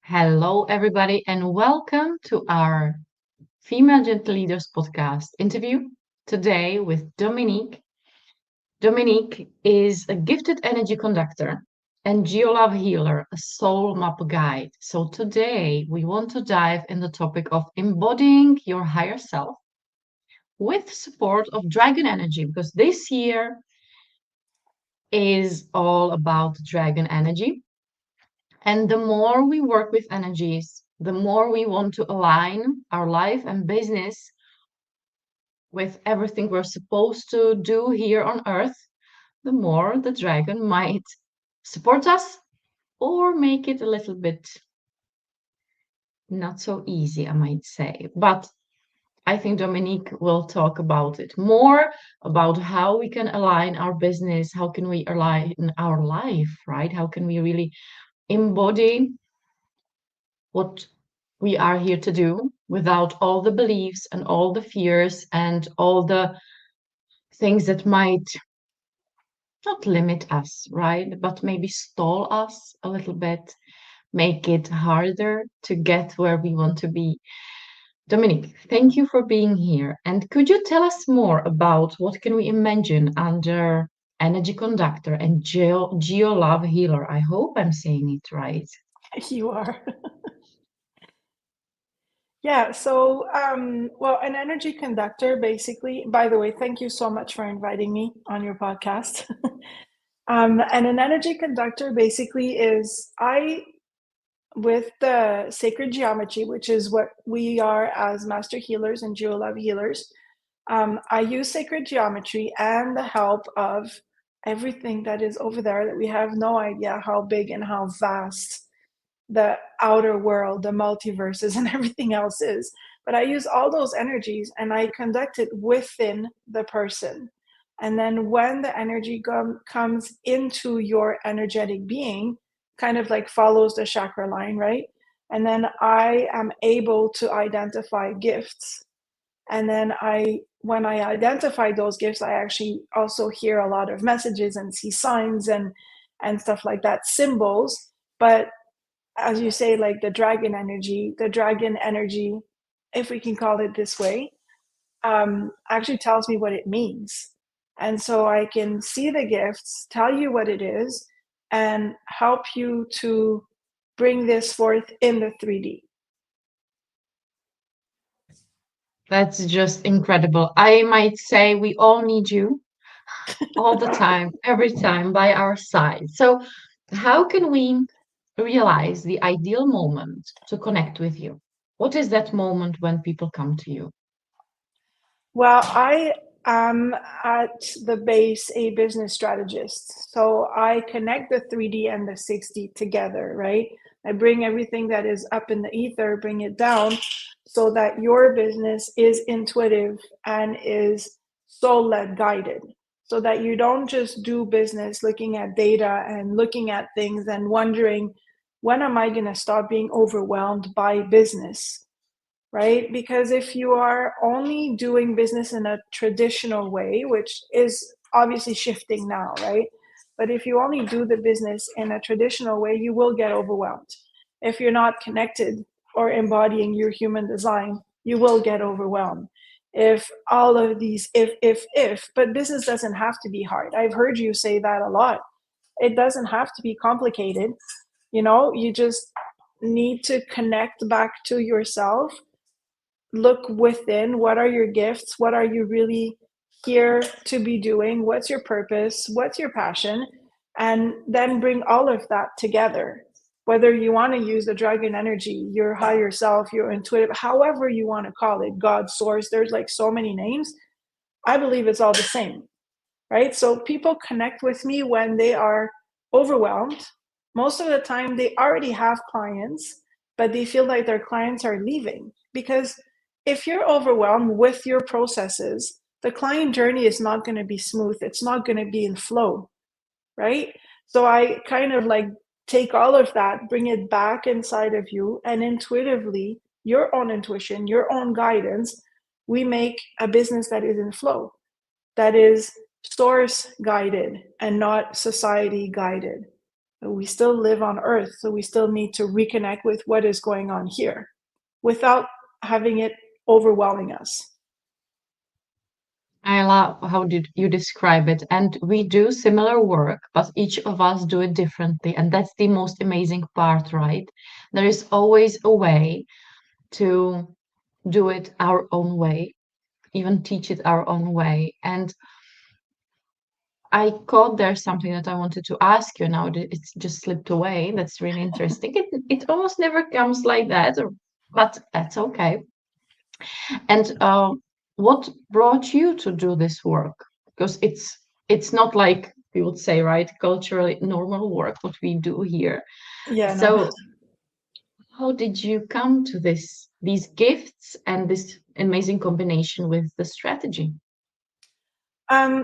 Hello, everybody, and welcome to our Female Gentle Leaders podcast interview today with Dominique. Dominique is a gifted energy conductor and geolove healer, a soul map guide. So, today we want to dive in the topic of embodying your higher self with support of dragon energy because this year is all about dragon energy. And the more we work with energies, the more we want to align our life and business with everything we're supposed to do here on earth, the more the dragon might support us or make it a little bit not so easy, I might say. But I think Dominique will talk about it more about how we can align our business, how can we align our life, right? How can we really embody what we are here to do without all the beliefs and all the fears and all the things that might not limit us, right? But maybe stall us a little bit, make it harder to get where we want to be. Dominique, thank you for being here. And could you tell us more about what can we imagine under energy conductor and geo love healer? I hope I'm saying it right. You are. Yeah, so an energy conductor basically, by the way, thank you so much for inviting me on your podcast. And an energy conductor basically is with the sacred geometry, which is what we are as master healers and geolove healers. I use sacred geometry and the help of everything that is over there that we have no idea how big and how vast the outer world, the multiverses, and everything else is. But I use all those energies and I conduct it within the person. And then when the energy comes into your energetic being, kind of like follows the chakra line, right? And then I am able to identify gifts. And then when I identify those gifts, I actually also hear a lot of messages and see signs and stuff like that, symbols. But as you say, like the dragon energy, if we can call it this way, actually tells me what it means. And so I can see the gifts, tell you what it is, and help you to bring this forth in the 3D. That's just incredible. I might say we all need you all the time, every time by our side. So, how can we realize the ideal moment to connect with you? What is that moment when people come to you? Well, I am at the base a business strategist. So I connect the 3D and the 6D together, right? I bring everything that is up in the ether, bring it down so that your business is intuitive and is soul led guided. So that you don't just do business looking at data and looking at things and wondering, when am I going to stop being overwhelmed by business? Right? Because if you are only doing business in a traditional way, which is obviously shifting now, right? But if you only do the business in a traditional way, you will get overwhelmed. If you're not connected or embodying your human design, you will get overwhelmed. If all of these, but business doesn't have to be hard. I've heard you say that a lot. It doesn't have to be complicated. You just need to connect back to yourself, look within. What are your gifts? What are you really here to be doing? What's your purpose? What's your passion? And then bring all of that together. Whether you want to use the dragon energy, your higher self, your intuitive, however you want to call it, God, source, there's like so many names. I believe it's all the same, right? So people connect with me when they are overwhelmed. Most of the time, they already have clients, but they feel like their clients are leaving. Because if you're overwhelmed with your processes, the client journey is not going to be smooth. It's not going to be in flow, right? So I kind of like take all of that, bring it back inside of you, and intuitively, your own intuition, your own guidance, we make a business that is in flow, that is source guided and not society guided. We still live on Earth, so we still need to reconnect with what is going on here without having it overwhelming us. I love how did you describe it. And we do similar work, but each of us do it differently. And that's the most amazing part, right? There is always a way to do it our own way, even teach it our own way. And I caught there's something that I wanted to ask you now. It's just slipped away. That's really interesting. It almost never comes like that, but that's okay. And what brought you to do this work? Because it's not like we would say, right, culturally normal work what we do here. Yeah, no. So how did you come to these gifts and this amazing combination with the strategy?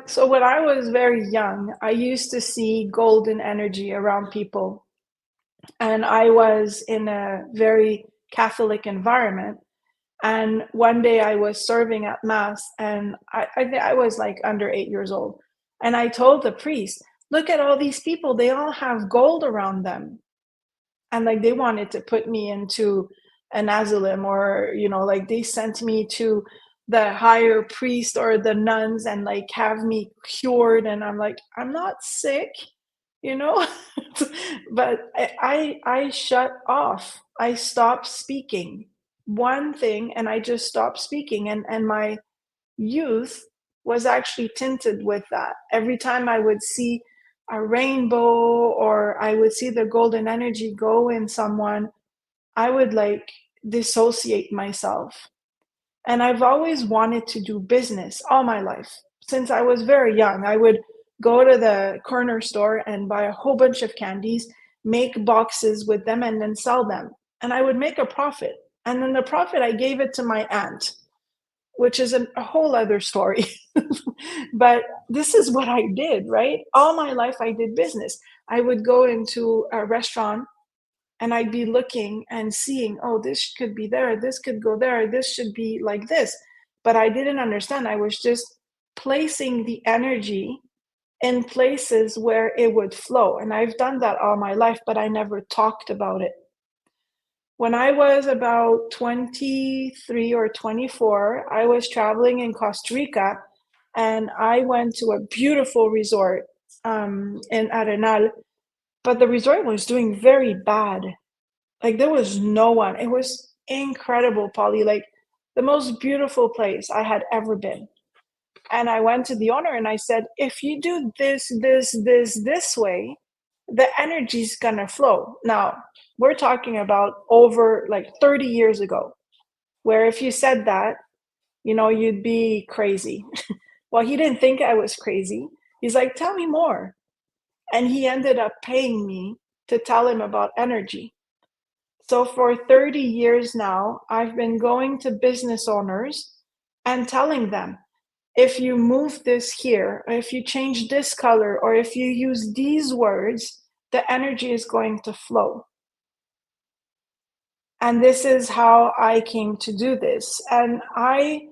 So when I was very young, I used to see golden energy around people. And I was in a very Catholic environment. And one day I was serving at Mass, and I was like under 8 years old. And I told the priest, look at all these people, they all have gold around them. And like they wanted to put me into an asylum, or, like they sent me to the higher priest or the nuns and like have me cured. And I'm like, I'm not sick, you know? But I shut off. I stopped speaking. One thing, and I just stopped speaking. And my youth was actually tinted with that. Every time I would see a rainbow or I would see the golden energy go in someone, I would like dissociate myself. And I've always wanted to do business all my life. Since I was very young, I would go to the corner store and buy a whole bunch of candies, make boxes with them, and then sell them. And I would make a profit. And then the profit, I gave it to my aunt, which is a whole other story. But this is what I did, right? All my life, I did business. I would go into a restaurant and I'd be looking and seeing, oh, this could be there, this could go there, this should be like this. But I didn't understand. I was just placing the energy in places where it would flow. And I've done that all my life, but I never talked about it. When I was about 23 or 24, I was traveling in Costa Rica, and I went to a beautiful resort in Arenal, but the resort was doing very bad. Like there was no one. It was incredible, Polly, like the most beautiful place I had ever been. And I went to the owner and I said, if you do this way, the energy's gonna flow. Now, we're talking about over like 30 years ago, where if you said that, you'd be crazy. Well, he didn't think I was crazy. He's like, tell me more. And he ended up paying me to tell him about energy. So for 30 years now, I've been going to business owners and telling them, if you move this here, or if you change this color, or if you use these words, the energy is going to flow. And this is how I came to do this. And I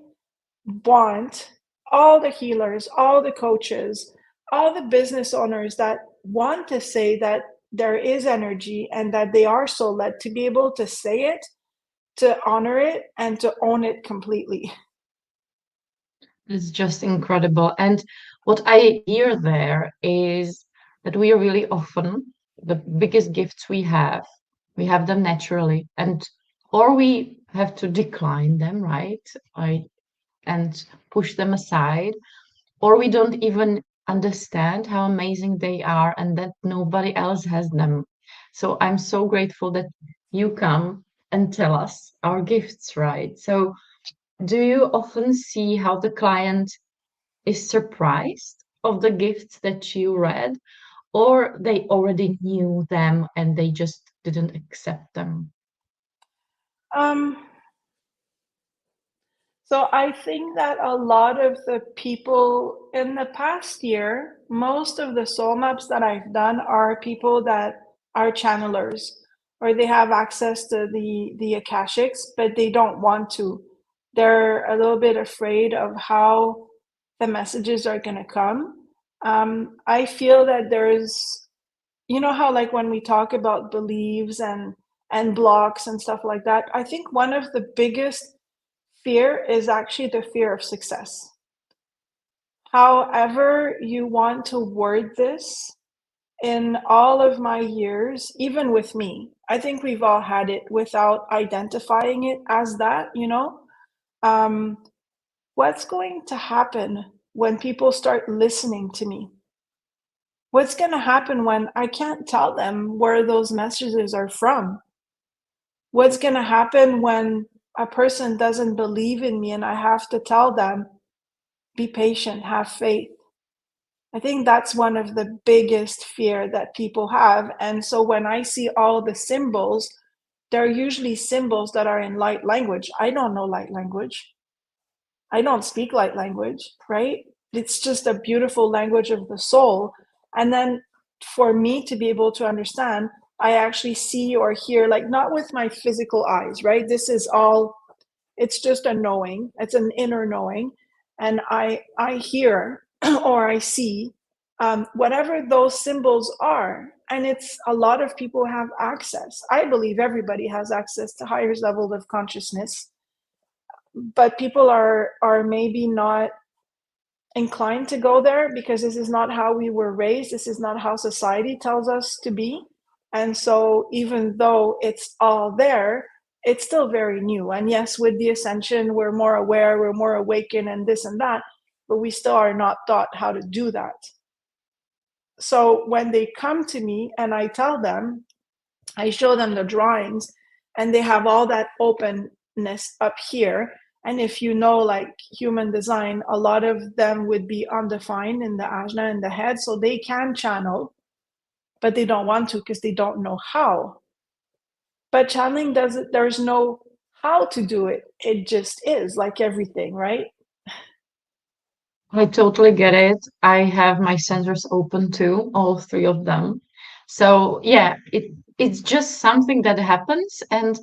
want all the healers, all the coaches, all the business owners that want to say that there is energy and that they are so led to be able to say it, to honor it, and to own it completely. It's just incredible. And what I hear there is that we are really often the biggest gifts we have them naturally, and or we have to decline them, right? I and push them aside, or we don't even understand how amazing they are and that nobody else has them. So I'm so grateful that you come and tell us our gifts, right? So do you often see how the client is surprised of the gifts that you read, or they already knew them and they just didn't accept them? Um, so I think that a lot of the people in the past year, most of the soul maps that I've done are people that are channelers, or they have access to the Akashics, but they don't want to. They're a little bit afraid of how the messages are going to come. I feel that there's you know how like when we talk about beliefs and blocks and stuff like that, I think one of the biggest fear is actually the fear of success. However you want to word this, in all of my years, even with me, I think we've all had it without identifying it as that, you know? Um, what's going to happen when people start listening to me? What's going to happen when I can't tell them where those messages are from? What's going to happen when a person doesn't believe in me and I have to tell them, be patient, have faith? I think that's one of the biggest fear that people have. And so when I see all the symbols, they're usually symbols that are in light language. I don't know light language. I don't speak light language, right? It's just a beautiful language of the soul. And then for me to be able to understand, I actually see or hear, like not with my physical eyes, right? This is all, it's just a knowing, it's an inner knowing. And I hear or I see whatever those symbols are. And it's a lot of people have access. I believe everybody has access to higher levels of consciousness, but people are maybe not inclined to go there because this is not how we were raised. This is not how society tells us to be. And so even though it's all there, it's still very new. And yes, with the ascension, we're more aware, we're more awakened and this and that, but we still are not taught how to do that. So when they come to me and I tell them, I show them the drawings and they have all that openness up here. And if you know, like human design, a lot of them would be undefined in the ajna in the head. So they can channel, but they don't want to because they don't know how. But channeling doesn't, there's no how to do it. It just is like everything, right? I totally get it. I have my sensors open too, all three of them. So yeah, it's just something that happens, and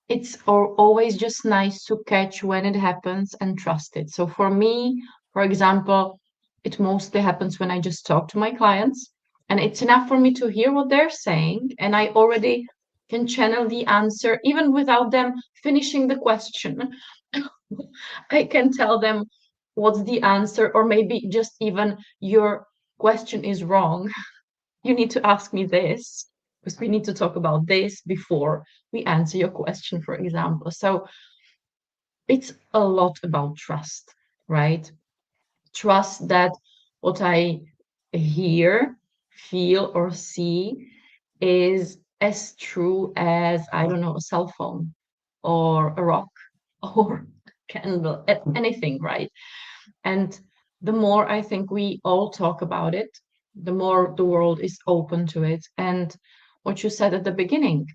it's always just nice to catch when it happens and trust it. So for me, for example, it mostly happens when I just talk to my clients, and it's enough for me to hear what they're saying, and I already can channel the answer even without them finishing the question. I can tell them what's the answer, or maybe just even your question is wrong. You need to ask me this because we need to talk about this before we answer your question, for example. So it's a lot about trust, right? Trust that what I hear, feel, or see is as true as, I don't know, a cell phone or a rock or a candle, anything, right? And the more I think we all talk about it, the more the world is open to it. And what you said at the beginning,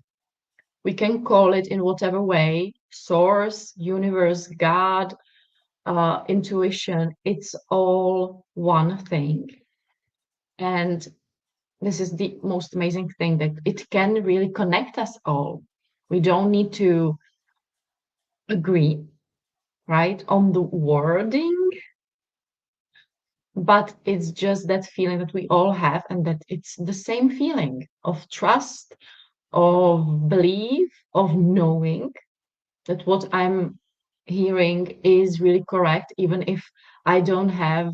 we can call it in whatever way, source, universe, God, intuition, it's all one thing. And this is the most amazing thing, that it can really connect us all. We don't need to agree, right, on the wording, but it's just that feeling that we all have, and that it's the same feeling of trust, of belief, of knowing that what I'm hearing is really correct, even if I don't have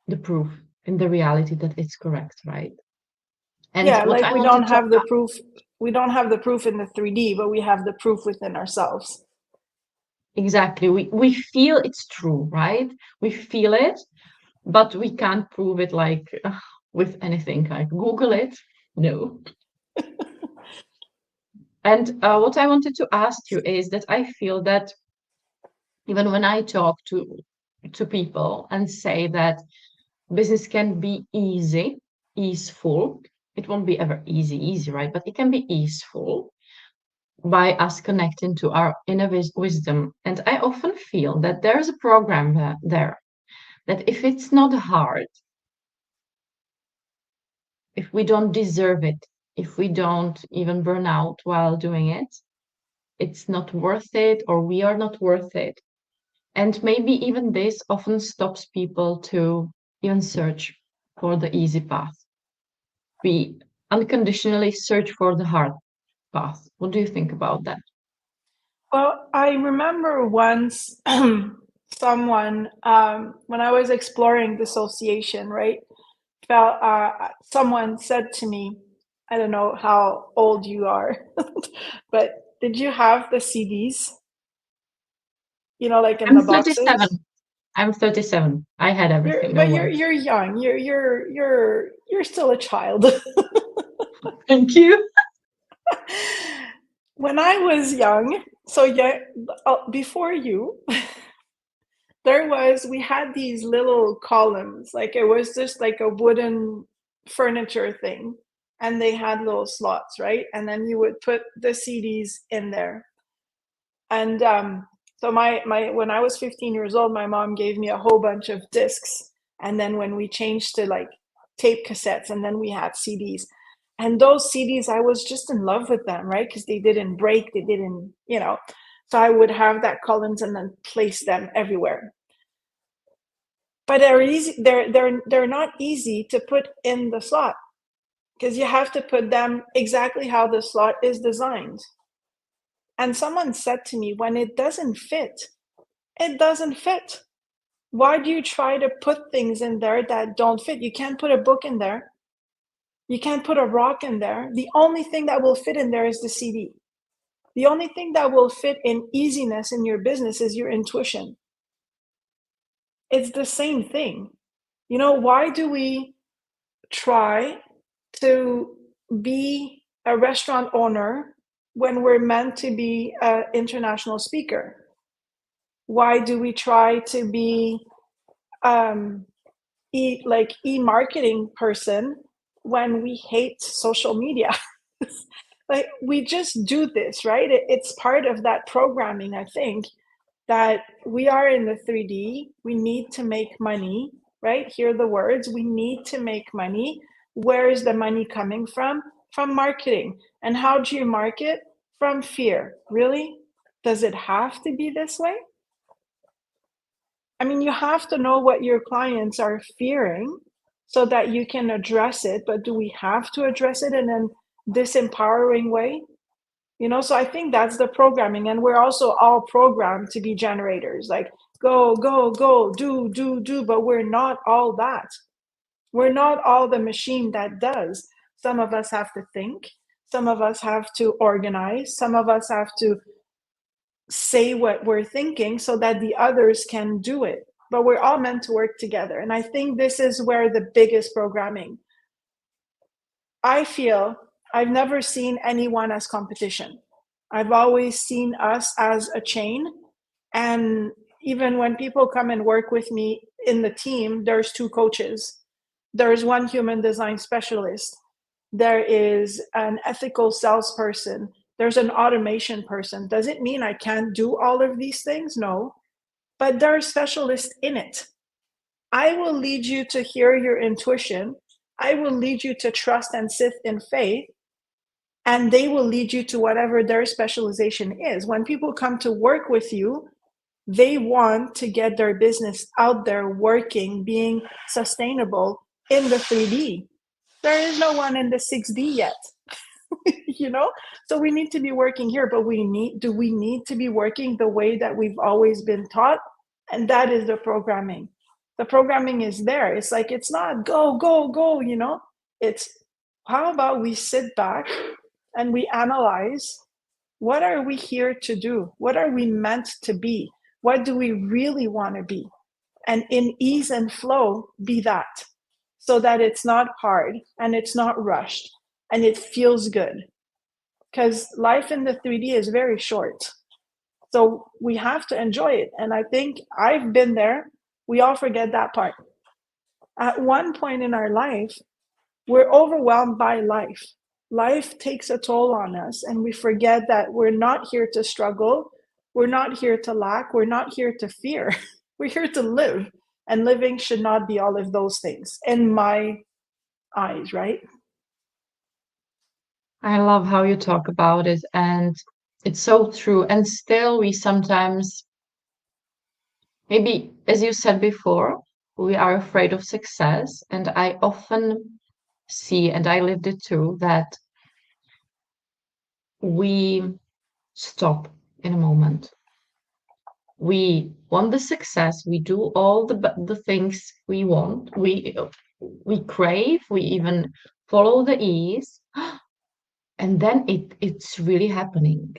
the proof in the reality that it's correct, right? And Yeah, what like I wanted to we don't have the proof in the 3D, but we have the proof within ourselves. exactly, we feel it's true, right? We feel it, but we can't prove it like with anything, like Google it. No. And what I wanted to ask you is that I feel that even when I talk to people and say that business can be easy, easeful, it won't be ever easy, right? But it can be easeful by us connecting to our inner wisdom. And I often feel that there's a program there that if it's not hard, if we don't deserve it, if we don't even burn out while doing it, it's not worth it, or we are not worth it. And maybe even this often stops people to even search for the easy path. We unconditionally search for the hard path. What do you think about that? Well, I remember once someone, when I was exploring dissociation, right? Someone said to me, I don't know how old you are, but did you have the CDs, like in I'm the 37. boxes? I'm 37. I had everything, no You're worries. you're young. You're still a child. Thank you. When I was young, so yeah, before you, we had these little columns, like it was just like a wooden furniture thing, and they had little slots, right? And then you would put the CDs in there. And so my when I was 15 years old, my mom gave me a whole bunch of discs. And then when we changed to like tape cassettes, and then we had CDs. And those CDs, I was just in love with them, right? Because they didn't break, they didn't. So I would have that Collins and then place them everywhere. But they're not easy to put in the slot, because you have to put them exactly how the slot is designed. And someone said to me, when it doesn't fit, it doesn't fit. Why do you try to put things in there that don't fit? You can't put a book in there. You can't put a rock in there. The only thing that will fit in there is the CD. The only thing that will fit in easiness in your business is your intuition. It's the same thing. Why do we try to be a restaurant owner when we're meant to be an international speaker? Why do we try to be um, e-marketing person when we hate social media? Like, we just do this, right? It's part of that programming, I think, that we are in the 3D. We need to make money, right? Hear the words. We need to make money. Where is the money coming from? From marketing. And how do you market? From fear. Really? Does it have to be this way? I mean, you have to know what your clients are fearing so that you can address it. But do we have to address it in a disempowering way? So I think that's the programming. And we're also all programmed to be generators, like go, go, go, do. But we're not all that. We're not all the machine that does. Some of us have to think. Some of us have to organize. Some of us have to say what we're thinking so that the others can do it. But we're all meant to work together. And I think this is where the biggest programming. I feel I've never seen anyone as competition. I've always seen us as a chain. And even when people come and work with me in the team, there's two coaches. There's one human design specialist. There is an ethical salesperson. There's an automation person. Does it mean I can't do all of these things? No. But there are specialists in it. I will lead you to hear your intuition. I will lead you to trust and sit in faith, and they will lead you to whatever their specialization is. When people come to work with you, they want to get their business out there working, being sustainable in the 3D. There is no one in the 6D yet. you know so we need to be working here, but we need to be working the way that we've always been taught? And that is the programming is there. It's like, it's not go, go, go. It's, how about we sit back and we analyze, what are we here to do? What are we meant to be? What do we really want to be? And in ease and flow, be that, so that it's not hard and it's not rushed and it feels good. Because life in the 3D is very short. So we have to enjoy it. And I think I've been there. We all forget that part. At one point in our life, we're overwhelmed by life. Life takes a toll on us, and we forget that we're not here to struggle. We're not here to lack. We're not here to fear. We're here to live. And living should not be all of those things, in my eyes, right? I love how you talk about it, and it's so true. And still, we sometimes, maybe, as you said before, we are afraid of success. And I often see, and I lived it too, that we stop in a moment. We want the success. We do all the things we want. We crave. We even follow the ease, and then it's really happening.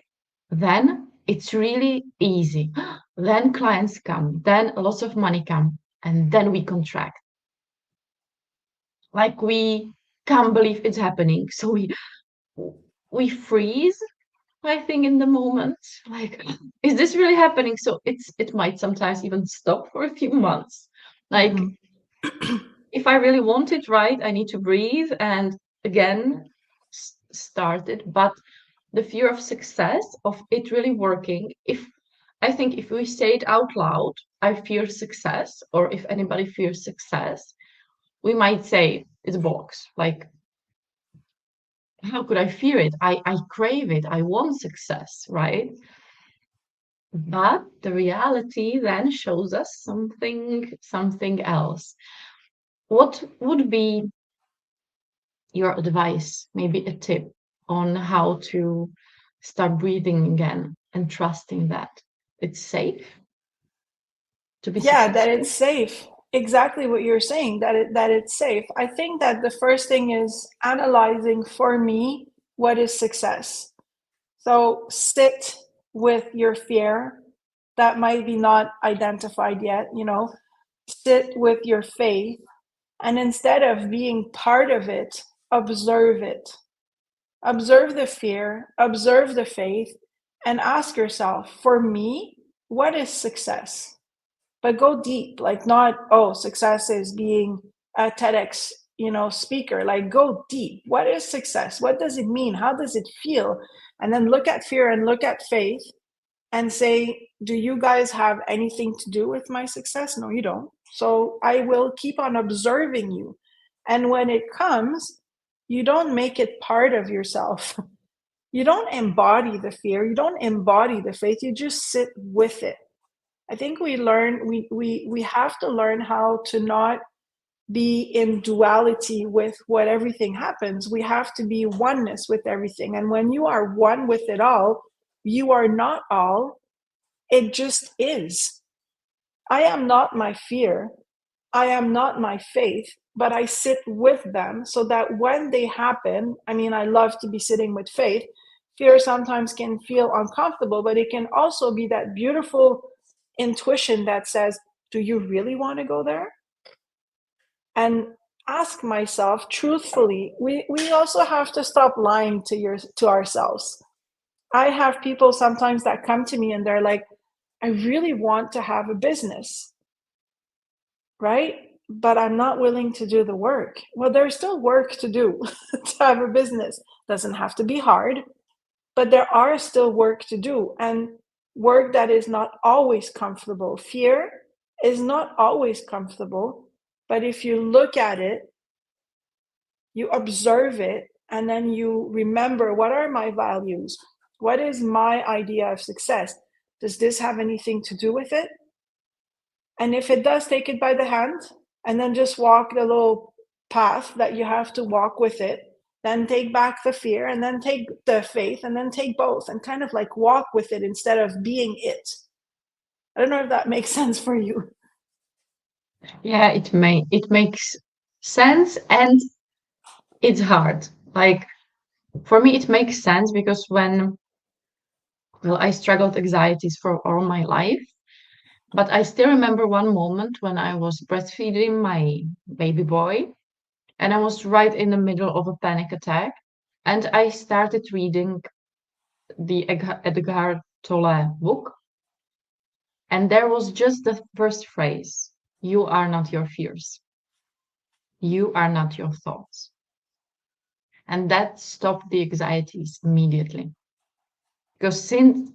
Then it's really easy. Then clients come. Then lots of money come, and then we contract. Like we can't believe it's happening. So we freeze, I think, in the moment, like, is this really happening? So it might sometimes even stop for a few months. Like, Mhm. if I really want it, right, I need to breathe and again start it. But the fear of success, of it really working, if I think if we say it out loud, I fear success, or if anybody fears success, we might say it's a box. Like, how could I fear it? I crave it. I want success, right? But the reality then shows us something else. What would be your advice, maybe a tip on how to start breathing again and trusting that it's safe to be Yeah, that it's successful? safe. Exactly what you're saying, that it's safe. I think that the first thing is analyzing, for me, what is success. So sit with your fear that might be not identified yet, sit with your faith, and instead of being part of it, observe it. Observe the fear, observe the faith, and ask yourself, for me, what is success? But go deep, like, not, oh, success is being a TEDx, speaker. Like, go deep. What is success? What does it mean? How does it feel? And then look at fear and look at faith and say, do you guys have anything to do with my success? No, you don't. So I will keep on observing you. And when it comes, you don't make it part of yourself. You don't embody the fear, you don't embody the faith, you just sit with it. I think we have to learn how to not be in duality with what everything happens. We have to be oneness with everything. And when you are one with it all, you are not all, it just is. I am not my fear. I am not my faith, but I sit with them so that when they happen, I mean, I love to be sitting with faith. Fear sometimes can feel uncomfortable, but it can also be that beautiful intuition that says, do you really want to go there? And ask myself truthfully, we also have to stop lying to ourselves. I have people sometimes that come to me and they're like, I really want to have a business, right? But I'm not willing to do the work. Well, there's still work to do to have a business. Doesn't have to be hard, but there are still work to do, and work that is not always comfortable. Fear is not always comfortable, but if you look at it, you observe it, and then you remember, what are my values? What is my idea of success? Does this have anything to do with it? And if it does, take it by the hand and then just walk the little path that you have to walk with it. Then take back the fear and then take the faith and then take both and kind of like walk with it instead of being it. I don't know if that makes sense for you. Yeah, it makes sense, and it's hard. Like, for me, it makes sense because when, well, I struggled anxieties for all my life. But I still remember one moment when I was breastfeeding my baby boy, and I was right in the middle of a panic attack. And I started reading the Edgar Tolle book, and there was just the first phrase: "You are not your fears. You are not your thoughts." And that stopped the anxieties immediately. Because since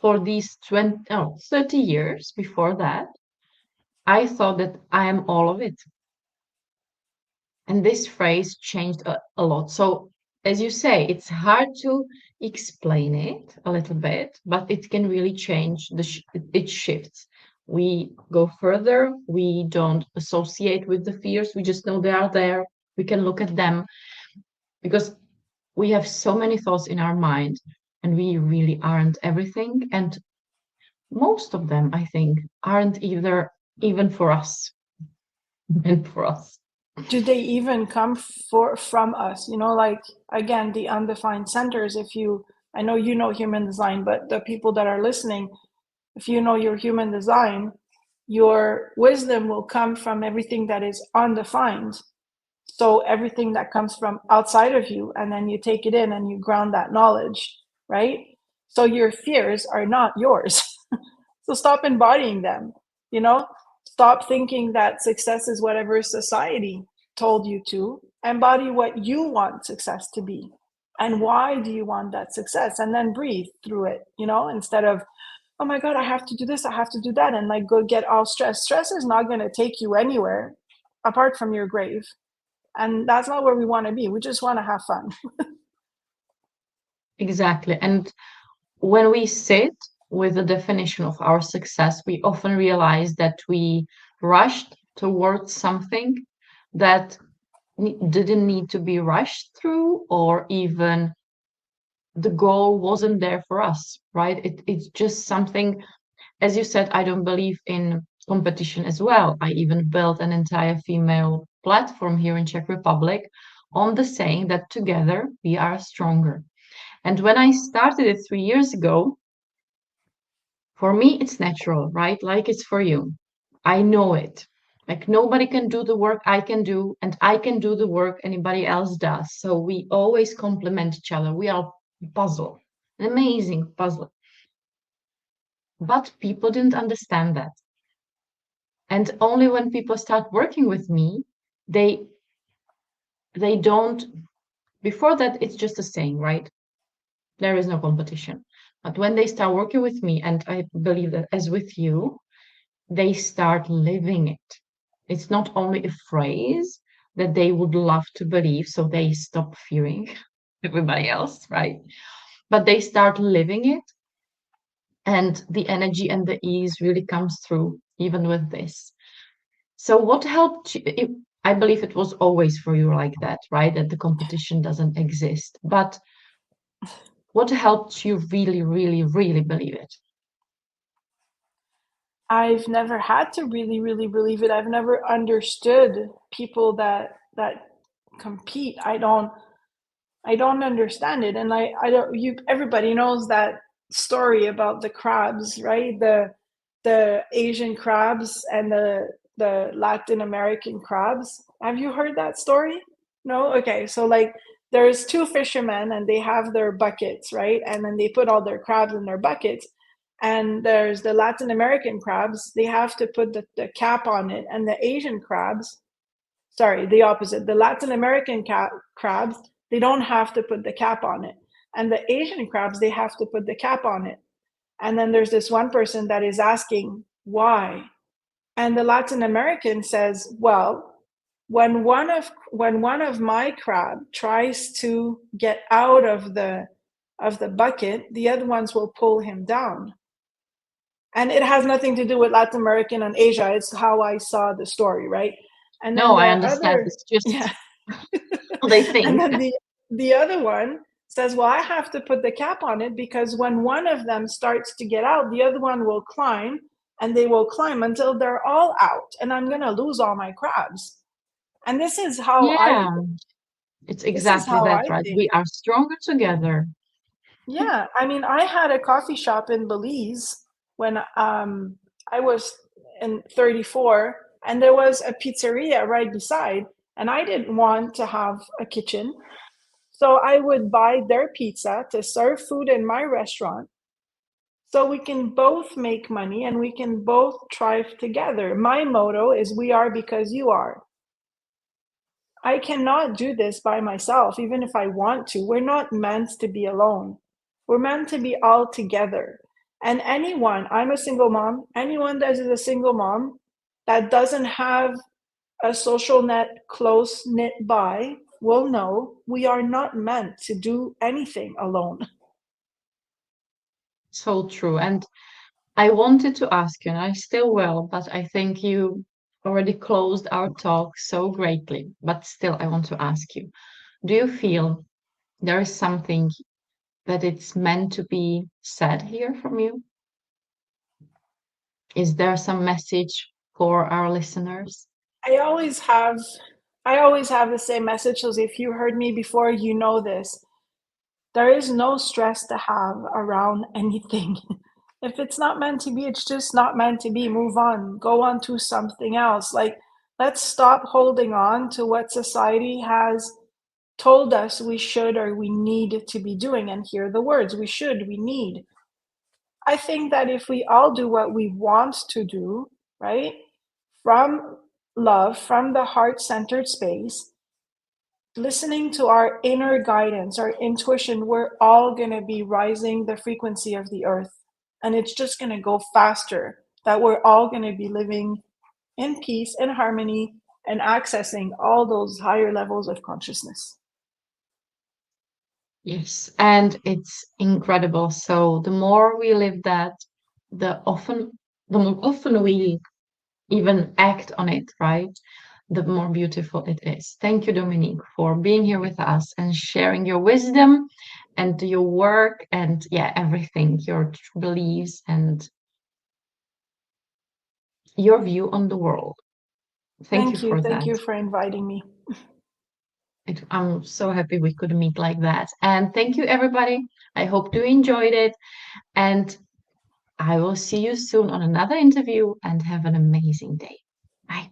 for these 20, no, 30 years before that, I thought that I am all of it. And this phrase changed a lot. So, as you say, it's hard to explain it a little bit, but it can really change it shifts. We go further, we don't associate with the fears, we just know they are there. We can look at them because we have so many thoughts in our mind and we really aren't everything. And most of them, I think, aren't either even for us, meant for us. Do they even come from us? Like, again, the undefined centers. If you, I know you know human design, but the people that are listening, if you know your human design, your wisdom will come from everything that is undefined. So everything that comes from outside of you, and then you take it in and you ground that knowledge, right? So your fears are not yours. So stop embodying them, you know? Stop thinking that success is whatever society told you to. Embody what you want success to be. And why do you want that success? And then breathe through it, instead of, oh my God, I have to do this, I have to do that, and like go get all stressed. Stress is not going to take you anywhere apart from your grave. And that's not where we want to be. We just want to have fun. Exactly. And when we sit with the definition of our success, we often realize that we rushed towards something that didn't need to be rushed through, or even the goal wasn't there for us, right? It's just something, as you said, I don't believe in competition as well. I even built an entire female platform here in Czech Republic on the saying that together we are stronger. And when I started it 3 years ago, for me, it's natural, right? Like it's for you. I know it. Like nobody can do the work I can do, and I can do the work anybody else does. So we always complement each other. We are a puzzle, an amazing puzzle. But people didn't understand that. And only when people start working with me, they they don't, before that, it's just a saying, right? There is no competition. But when they start working with me, and I believe that as with you, they start living it. It's not only a phrase that they would love to believe, so they stop fearing everybody else, right? But they start living it, and the energy and the ease really comes through, even with this. So, what helped you? I believe it was always for you like that, right? That the competition doesn't exist. But what helped you really, really, really believe it? I've never had to really, really believe it. I've never understood people that compete. I don't understand it. And I don't you everybody knows that story about the crabs, right? The Asian crabs and the Latin American crabs. Have you heard that story? No? Okay. So like there's two fishermen and they have their buckets, right? And then they put all their crabs in their buckets. And there's the Latin American crabs, they have to put the cap on it. And the Asian crabs, sorry, the opposite. The Latin American crabs, they don't have to put the cap on it. And the Asian crabs, they have to put the cap on it. And then there's this one person that is asking, why? And the Latin American says, well, when one of my crab tries to get out of the bucket, the other ones will pull him down. And it has nothing to do with Latin American and Asia. It's how I saw the story, right? And then No, I the understand. other, It's just yeah, how they and think. then the other one says, well, I have to put the cap on it because when one of them starts to get out, the other one will climb, and they will climb until they're all out, and I'm going to lose all my crabs. And this is how I Yeah, think. it's This is exactly how that, I right? think. We are stronger together. Yeah, I mean, I had a coffee shop in Belize when I was in 34, and there was a pizzeria right beside, and I didn't want to have a kitchen. So I would buy their pizza to serve food in my restaurant so we can both make money and we can both thrive together. My motto is we are because you are. I cannot do this by myself, even if I want to. We're not meant to be alone. We're meant to be all together. And anyone, I'm a single mom, anyone that is a single mom that doesn't have a social net close knit by will know we are not meant to do anything alone. So true. And I wanted to ask you, and I still will, but I think you already closed our talk so greatly, but still, I want to ask you, do you feel there is something that it's meant to be said here from you? Is there some message for our listeners? I always have I always have the same message. So if you heard me before, you know this. There is no stress to have around anything. If it's not meant to be, it's just not meant to be. Move on. Go on to something else. Like, let's stop holding on to what society has told us we should or we need to be doing. And hear the words: we should, we need. I think that if we all do what we want to do, right, from love, from the heart centered space, listening to our inner guidance, our intuition, we're all going to be rising the frequency of the earth. And it's just going to go faster, that we're all going to be living in peace and harmony and accessing all those higher levels of consciousness. Yes, and it's incredible. So the more we live that, the often the more often we even act on it, right? The more beautiful it is. Thank you, Dominique, for being here with us and sharing your wisdom and your work and yeah, everything, your beliefs and your view on the world. Thank you Thank you. for Thank that. you for inviting me. I'm so happy we could meet like that. And thank you, everybody. I hope you enjoyed it. And I will see you soon on another interview and have an amazing day. Bye.